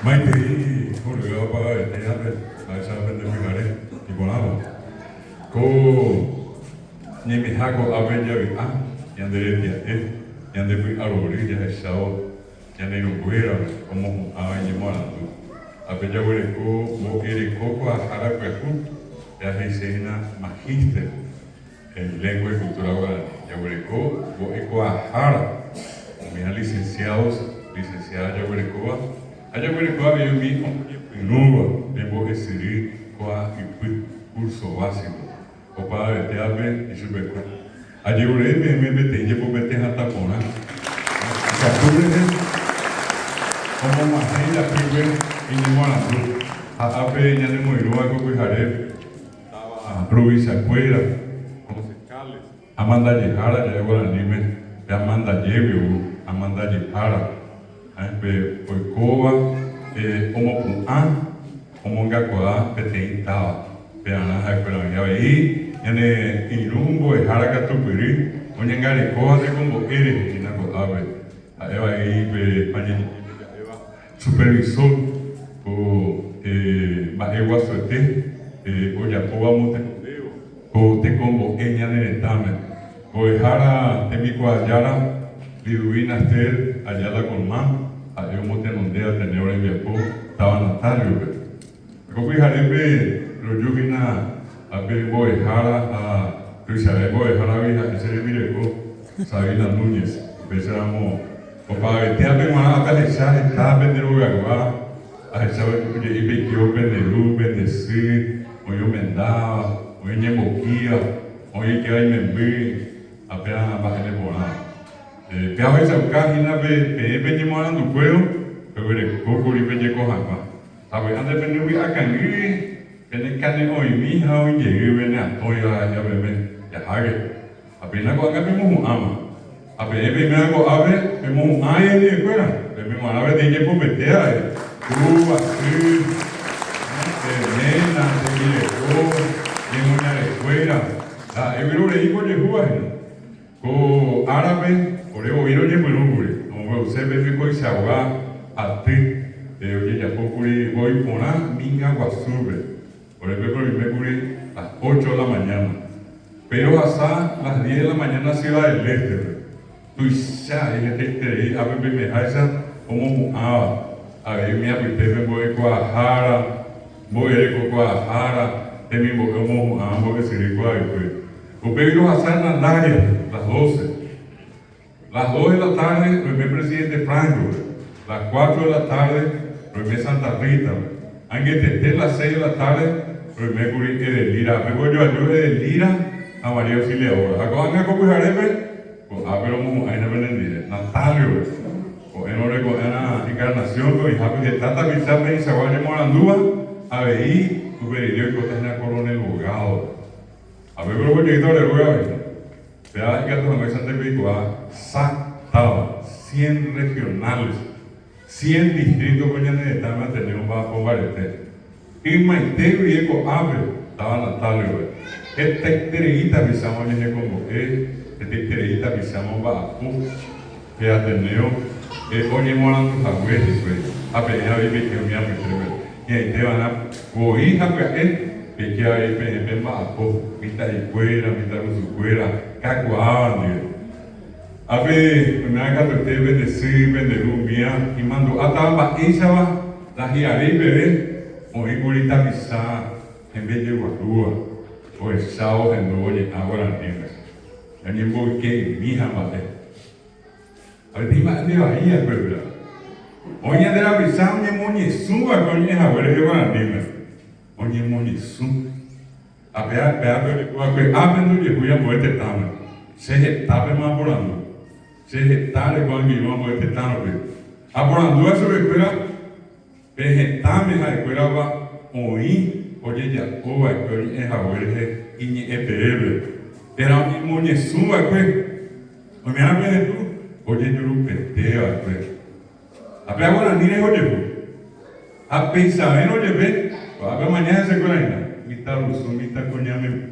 Maite, julio para el teatro, a esa vez de Mijaré, y volamos. Ni mi jaco a ver ya vi, y andere ya y ande fui a la orilla de Sao, y ande no fuera, como a ver morando. A ver ya huele mo quiere coco a jara cuecu, ya se magíster en lengua y cultura guaraní. Ya huele eco a jara, mis licenciados, licenciada ya huele allá por el cual yo mismo, en Nuba, debo decidir cuál curso básico. O para el teatro y su beco. Allí por ahí me metí, yo por meter a tapona. Se acuerdan como más la primera y ni mola. A ver, ya de muy luego que jaré. Rubí se acuerda. Como se cale. Amanda Yehara, ya llegó el anime. Amanda Yevio, Amanda Yehara. Oikoa, como como gakoa, peteitava, peana, haipera, aí, inumbo, harakatupiri, onyangarekoa, como ele, inakoabe, aí, supervisor, Baewa Suete, Oyapoa Montevideo, te como enyanetame, Oehara, Temikwa Ayara, Liduina Esther, Ayala Colmán, eu montei num dia, tenho hora em minha pô, estava Natália, eu fui harebe, Rojuvina, a Boi Hara, a Crisare Boi Hara, esse é Vireco, Sabina Nunes, pensamos, o pai, tem a bem uma acarreçar, está bem de lugar agora, a receber que podia ir bem que eu benderu, bendeci, o eu mendava, o eu nemoquia, o eu que aí me vi, a pena vai demorar. Que a veces casi pe morando puedo, pero el coco y pe coja. Sabe, antes venir acá ni, viene carne hoy mija hoy llegué viene a toya ya bebé, ya hague. Apenas con acá vemos ama. Apenas primero con ave, vemos ay de fuera, vemos ave de que por meter, así, nena, de que de una de fuera. Eu viro le digo de jugar, co árabe. Por eso, yo no me como usted me fico y se ahoga a ti. Oye, ya voy a poner minga guasube. Por eso, me cubrí a las 8 de la mañana. Pero hasta las 10 de la mañana se va del este. Tú ya, y te a ver, me hace como a ver, mi apetece, voy a Guajara, voy a Guajara, te mi voy a voy a seguir Guajara. Usted vino a hacer las 12. Las 2 de la tarde, primer presidente Franco. Las 4 de la tarde, primer Santa Rita. Aunque desde las 6 de la tarde, primer Curi Edelira. Me voy yo a Edelira a María Auxiliadora. Acá van a copiar pero como hay una vendida. Natalio, o en hora con una encarnación, y happy de tanta amistad me dice, voy a llamar a Andúa, a ver, y tu veredicto que está en la corona del abogado. A ver, pero voy a quitar el abogado. Vea que tu mesa de Picoa sacaba 100 regionales, 100 distritos que ya necesitaban tener un bajo barete. Y Maite Viejo Abre, estaba Natalio. Esta estrellita pisamos en el convoqué, esta estrellita pisamos bajo, que ateneo, oye, morando tus abuelos, apenas vive que me amo y ahí te van a oír a que hay en bajo, mitad de cuera, mitad de su cuera. Cacuándole. A ver, me haga que usted bendecir, benderumia, y mando a tamba, esa va, la giaré, bebé, o en curita pisá, en vez de guarúa, o el sábado en doble, ahora entiendes. Ya ni voy que mi hija mate. A ver, dime, de bahía, pero. Oye, de la pisá, oye, moñe, suba, coñe, ahora es ahora entiendes. Oye, moñe, suba. A ver, aprendo que voy a poder testar. Se está apurando. Se está con mi vamos a poder testar. Apurando eso de escuela, vegetame a escuela va oí, oye, ya, o a escuela es a ver, y ni EPL. Era un moñe suba, pues. O me habla de tú, oye, yo lo peteo, pues. A ver, ahora ni le oye, pues. A pensar, oye, ve, a ver, mañana se escuela. Mita ruso, mita coñame.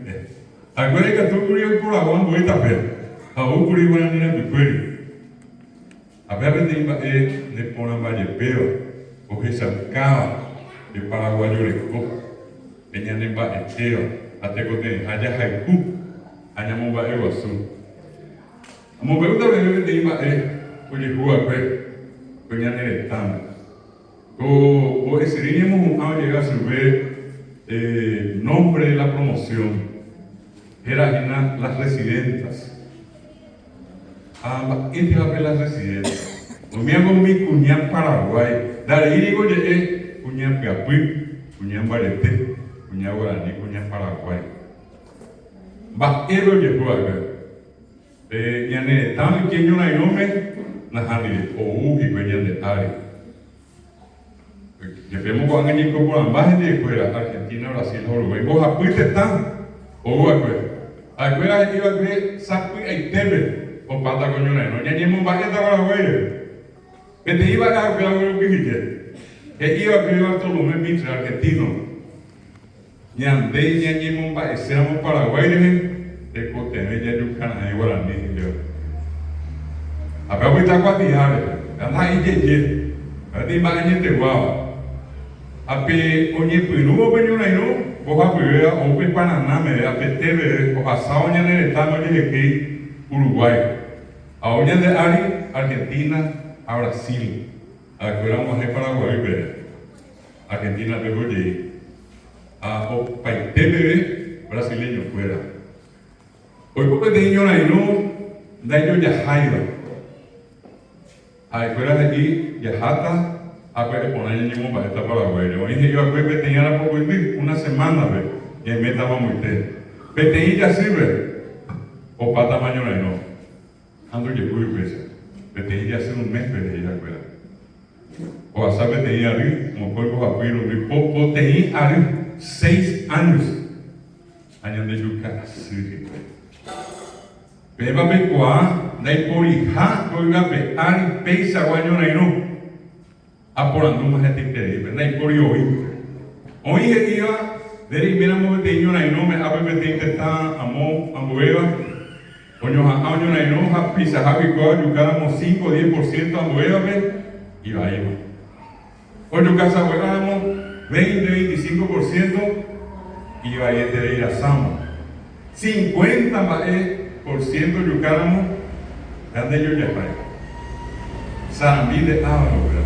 Acuérdate que tú curió por la guan, voy a tapar. A un curió buena niña de cuero. A ver, le ponen valle peo. Ojesaucaba, de Paraguayo Reco, Eñanemba Echeo, Atecote, Haya Haiku, Añamomba Eguazú. Como me gusta ver de Iba, oye, Juaque, Coñane de Tama. O decidimos un año llegar a subir nombre de la promoción. Era las residentas. Este va a ver las residentas. Me hago mi cuñán Paraguay. Dale, y digo, cuñán Piapuí, cuñán Barete, cuñán Guaraní, cuñán Paraguay. Va, llegó a ver. Ya ne tan pequeño na nome na handi o y cuñán de Ari. Que vemos con alguien como ambas de fuera, Argentina, Brasil, Uruguay. Vos apuiste tan, o afuera iba a ver sapi y tebe, o pata coño no, ya llevamos varias Paraguay. Que te iba a ver algo que dije, que iba a ver Bartolomé Mitre, argentino. Ñande, ya llevamos varias, seamos Paraguay, de Cotené, ya Yucatán, ahí Guaraní, yo. A ver, ahorita cuatro anda ahí, ye, a ti va a gente guau. Ape onye pinuo peño na ino, boja pibea o pe Paraná me ape tebe o asao oña en el estado de aquí Uruguay. A oña de Ari, Argentina, a Brasil. A que era más de Paraguay, pero Argentina pegó allí. A o paitebe brasileño fuera. Hoy como te niño na ino, da yo ya jaiba. A fuera de aquí, ya jata. Acuérdate poner el mismo para esta Paraguay. Yo dije, yo acuérdate tenía la poco una semana, y me estaba muy té. Pero ya sirve, o para tamaño no. Ando yo muy veces. Pero ya hace un mes, pero ya acuérdate. O a saber tenía arriba, como cuerpo a piro, o tenía arriba 6 años. Años de yuca, así. Pero va a ver cuá, da y por hija, por ir a ver, ari, peisa, guaño no. Apurando más gente que ¿verdad? Y por hoy que iba, de ahí miramos de niño na inome, a ver que está amo, amueva, coño a año na inoja, pisa javi cual, yucáramos 5 o 10% amueva, y va iba. Coño casa huevamos 20-25%, y va a ir de ir a Samo. 50% yucáramos, grande yo ya para. Sarambí de Ávalo, ¿verdad?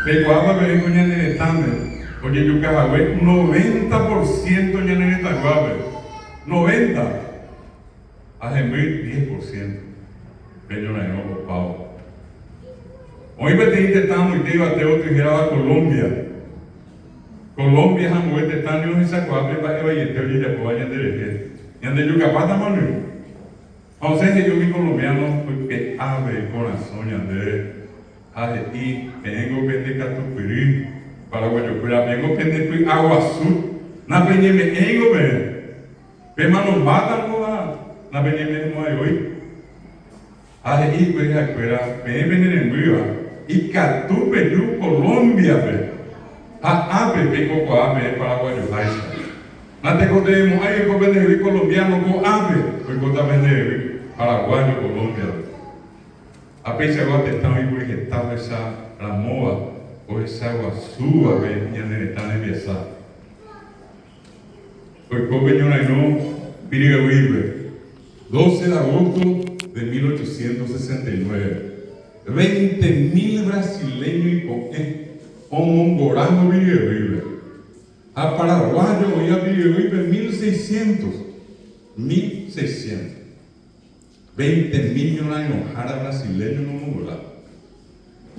Pero agua que vengo ya en el estándar, oye, yo cajagüe, 90% ya en el estándar, 90%, hace 10%, pero no hay no, pavo. Hoy me te intentamos y te iba a te otro y giraba a Colombia. Colombia, jamón, te están en esa cuadra, para que vaya, te oye, ya puedo añadir el que. Y ande yo capaz, mano. O sea, que yo vi colombiano, porque abre corazón, ande. Y tengo que te catupirí para guayo, pero tengo que te agua azul. Na peñe me ego be. Pe mano bata no na peñe me no hay hoy. Y pues afuera, pe venir en viva. Y catupe yo Colombia be. Ape pe coco ape para guayo haisa. Na te contemos ay co vende colombiano co ape, pues co vende paraguayo Colombia. A pesar de que estamos proyectando esa ramoa o esa agua suba que ya no está en esa. Pues como yo no vive 12 de agosto de 1869. 20.000 brasileños y con mongorano vive. A paraguayo hoy vive 1.600. 1.600. 20 millones de jara brasileños no mola.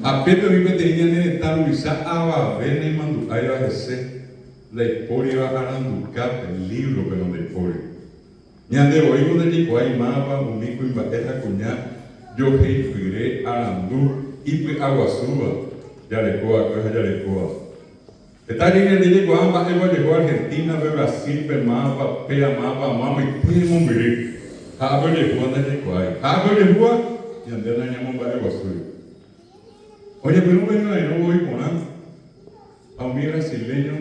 A Pepe vive tenía en el estado Luisa Ababena y Manducaya a ese la historia va a anducar el libro pero de historia. Ñande oímos de Chicoay Mapa, Unico y Bateja Cuñá, yo Heifiré, Arandú, Ipe Aguasuba, Yarecoa, Coja Yarecoa. Está en el día cuando va llegó a Argentina, Brasil, Mapa, Pea Mapa, Mama y Primo Miré. Aba llegó a Yarecoa. Aba llegó y andé a Ñamón Bareguasuba. Oye, pero no voy con a un brasileño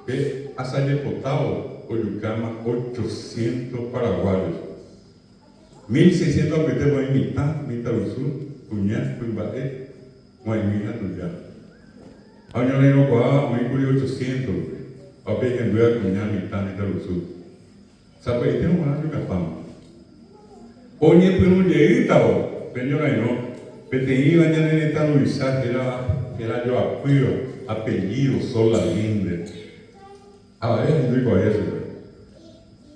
que ha salido potado Oyucama 800 paraguayos. 1.600 apetemos en mitad del sur, Cuñá, Cuimbaé, Guaymina, Tuyá. Año negro kwa, muy curioso 800. Papi que envía a cuñar mitad de su. ¿Sabe? Y tengo una yuca fama. Oye, pero un lleguita, señora, no. Petení bañan en esta luisa, era yo apellido, sola linde. A ver, digo a eso.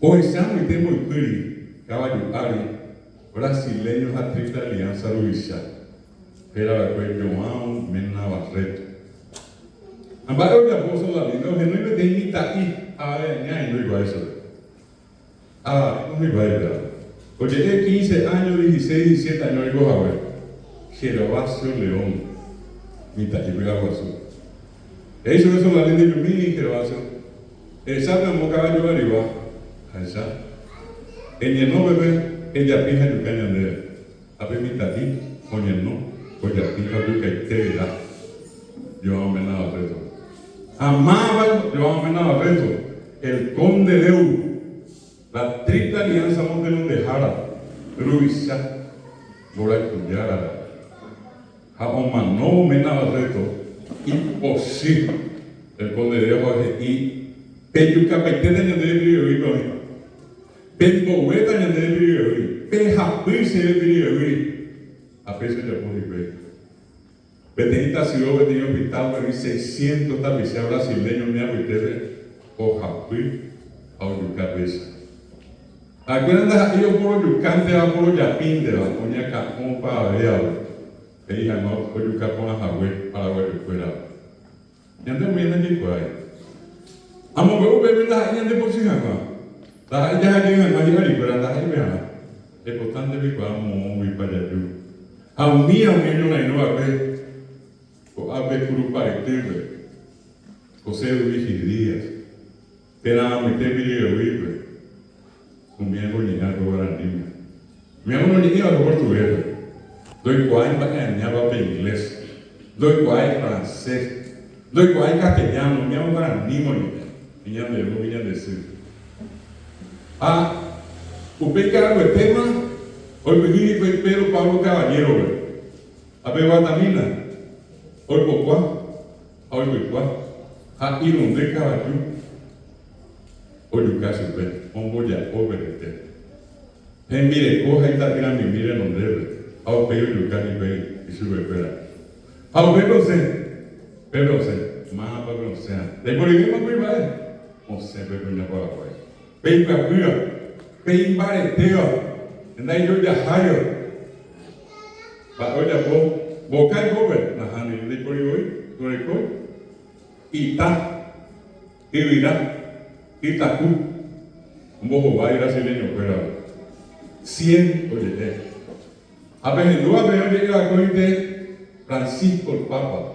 Hoy estamos y tengo el curi, caballo ari, brasileños a triste alianza luisa. Era la cual João Mena Barreto. Ambaro ya puso la linda, que no iba a tener ahí, a ver, ya no digo a eso. No digo a eso. Oye, 15 años, 16, 17 años, digo a ver. Gervasio León, mitad y pegado azul. Eso es la linda de Yumi y Gervasio. Esa es la caballo arriba. Esa. En el no bebé, ella pija y caña de él. A ver, mitad y, oye, no, oye, pija y que te dirá. Yo amenaba reto. Amaba, yo amenaba reto. El conde de U, la triple alianza Montelón de Jara, Rubisa, Bora Cuyara. No menaba reto, imposible. El conde de Jorge y Peyuca Petete en el brillo y lo mismo. Pemboeta en el brillo y Pejapirse en el brillo y a peso ya pude ver. Betenita ciudad, Betenita hospital, pero 600 tapiceros brasileños me abuitebe o Japir a Oyuca Pesa. Acuérdense, ellos por Oyucante, por Yapín, de la coña Capón para ver. Ella no puede buscar con la Hawái para ver fuera. Ya no viene de Kuwait. Amo veo bebé la gente por si acá. La ya que en el Mali pero la gente vea. Es importante que podamos muy para allá. A un día no a ver. O a ver grupa de tibre. José Luis Díaz. Era mi tebiri vive. Un miembro llegar a la niña. Mi amo no llega a portugués. Doy cuál en inglés, doy cuál francés, doy cuál castellano, me hago para niños, niñas de luz, niñas de ser. Usted cargo el tema, hoy me Pedro Pablo Caballero, a ver Guatamina, hoy hoy a ir donde caballo, hoy un caso, un boya, obedete. Mire, coja y tal grande, mire donde ao peio do cani bem e sube pera ao peio você mas para você daí por aí mas vai você vai vir para lá peio capia peio bareteo daí eu já raio para olha boca e gover na hane daí por aí Ita Ibirá Itacu bobo vai brasileño pera 100 oye a ver, luego llega a Francisco el Papa,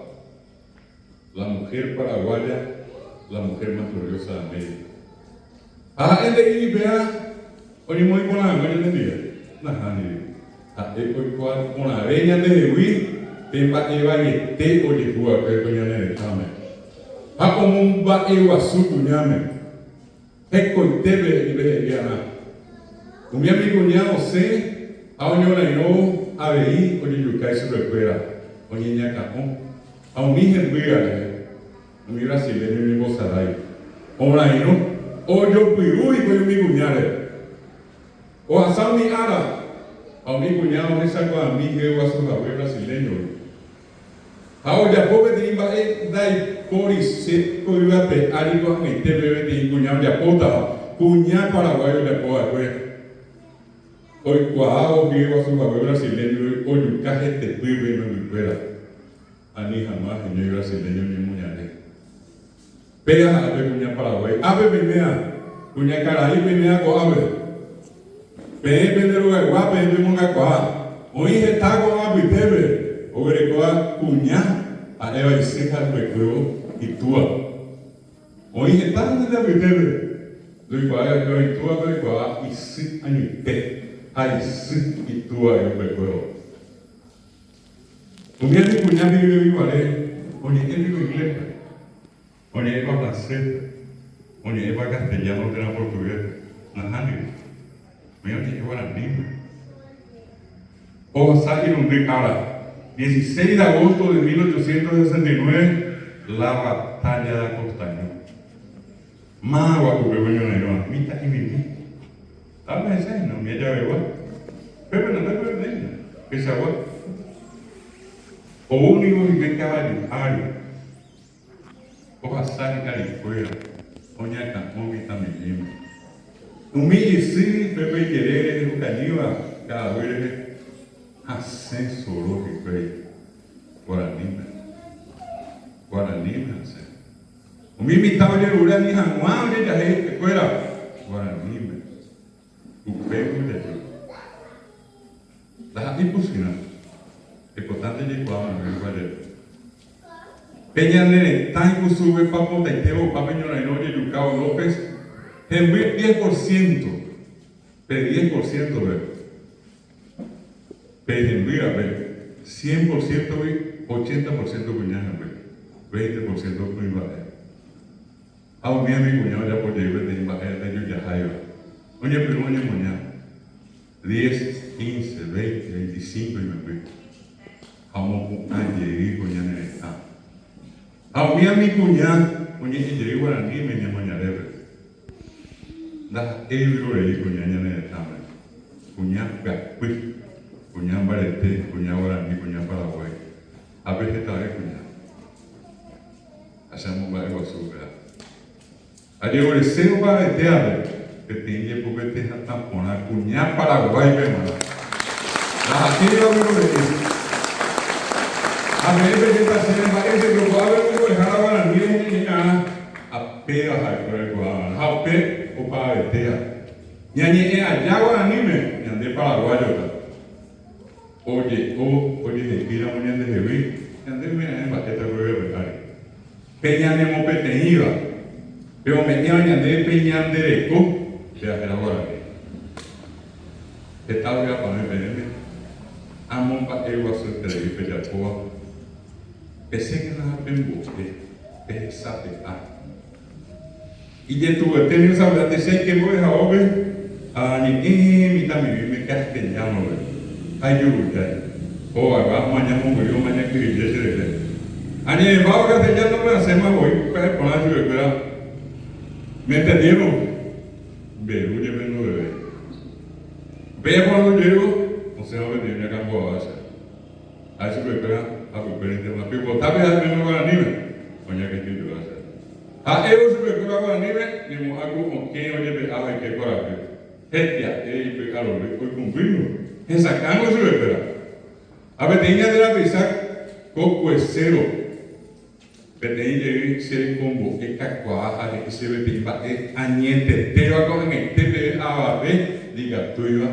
la mujer paraguaya, la mujer más gloriosa de América. El de ahí vea, hoy muy con la mañana del día. Hoy con la veña de Huí, Pemba Eva y Te o Yehua, que es coñane de Came. Como un ba Eva su cuñame. Es coitebe y vejeriana. Un mi amigo cuñado sé. A un ñora no a veí o yucay se recuera o niña capón a un hijo mi brasileño mi bozaray o la no o yo piruy con mi cuñare o a San mi ara a mi cuñado me saco a mi que a su abuelo brasileño ahora pobre de imba dai coris se coiba pe algo a mi te bebé de cuñado de apota cuñado paraguayo de poa pues hoy cuaao que iba a su papel brasileño hoy un caje te pibe y no me fuera a ni jamás en el brasileño ni muñare pega a ver cuña Paraguay ave venea cuña caraí venea con ave pe vendero de guape en monga coa hoy está con ave tebe o grecoa cuña a eva y seca de cuevo y tua hoy está en el ave tebe do igual que hoy tua grecoa y si año te ai sí y tú hay un recuerdo. Un día mi cuñado vive igual, oye, ¿qué digo inglés? Oye, es para francés, oye, es para castellano, que era portugués, najani. Mira, que llevar al niño. O salir un de cara. 16 de agosto de 1869, la batalla de Costaño. Más guapo que voy a ir, mita y mi. Habla de ese, no me haya igual. Pero no te puedes que se agua. O único que me caballo, o pasar carifuera, o ñaca, o mi también. Humille sí, Pepe querer, un cañiva, cada vez ascenso lo que fue. Guaraní, hace. Humille estaba en el lugar, ni jamás, ni la gente fuera. Guaraní, upego de Dios. Las imposiciones, que por tanto llegó a mi padre. Peña Nene, Tango sube, Papo Taiteo, Papeño Nainoye, Yucao López, en 10%, pero 10%, pero en vida, 100%, 80% cuñada, 20% cuñada. A un día mi cuñado ya por llevar de imagen de ellos ya jaiba. Oye, pero oye, mañana. 10, 15, 20, 25 y me fui. Vamos a llegar con ya está. A mi cuñado, oye, y llegué guaraní y me llamo ñarebe. Da ebro le con ya está. Cuñado gapui, cuñado barete, cuñado guaraní, cuñado paraguay. A veces está de cuñado. Hacemos algo azúcar. Allí el cero para el teatro. Que tiene porque te deja tamponar cuñá Paraguay, hermano. La gente lo que dice. A mí me parece que va a haber un dejar a la niña a pegas a correr con a pe o para vetea. Ñañe allá a anime, ñande paraguayo. Oye, de tira muy de heavy, ñande me en baqueta de verdad. Peña de mopeteñiva. Pero me ñañe de peña de reco. Se hace ahora. Está bien para mí, amo para el vaso de televisión de Jacoba. Ese que nos ha pendido es esa peta. Y ya tuve tenido esa verdad de ser que voy a ver a mi también me castellano. Ayuda. O vamos mañana yo mañana que yo se le. Añe vamos castellano me hacemos hoy para poner su espera. ¿Me entendieron? Pero yo vengo de ver. Vea cuando llego, no se va a venir ni a campo a base. A eso que espera, a preparar el tema. Pero tal vez al menos con la nieve, coña que yo voy a hacer. A ellos se me espera con la nieve, ni mo algo con quien oye de agua que coraje. Hestia, pecado, hoy cumplimos. En sacando se me espera. A ver, tenía de la pizza, coco es cero. Peteñe se combo que cacuaja que se ve pipa añete te va con el te a ver diga tú iba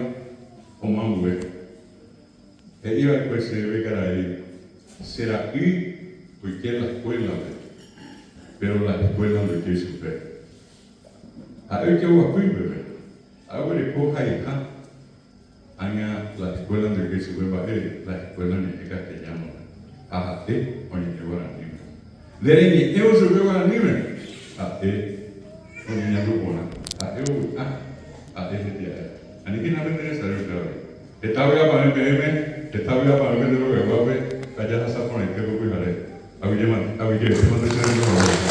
o mamue e iba pues se ve cara ahí será y porque la escuela pero la escuela no quiere super a ver que va a bebé ahora le coja hija aña la escuela no quiere super va la escuela no es castellano a oye que va a Lereni, eu se veo a nivel. A con niña lupona. A dia. Ani que na vende esa yo claro. Está voy a para el PM, está voy a para el de lo que va a ver, allá se pone que lo cuidaré. A Villema, se manda ese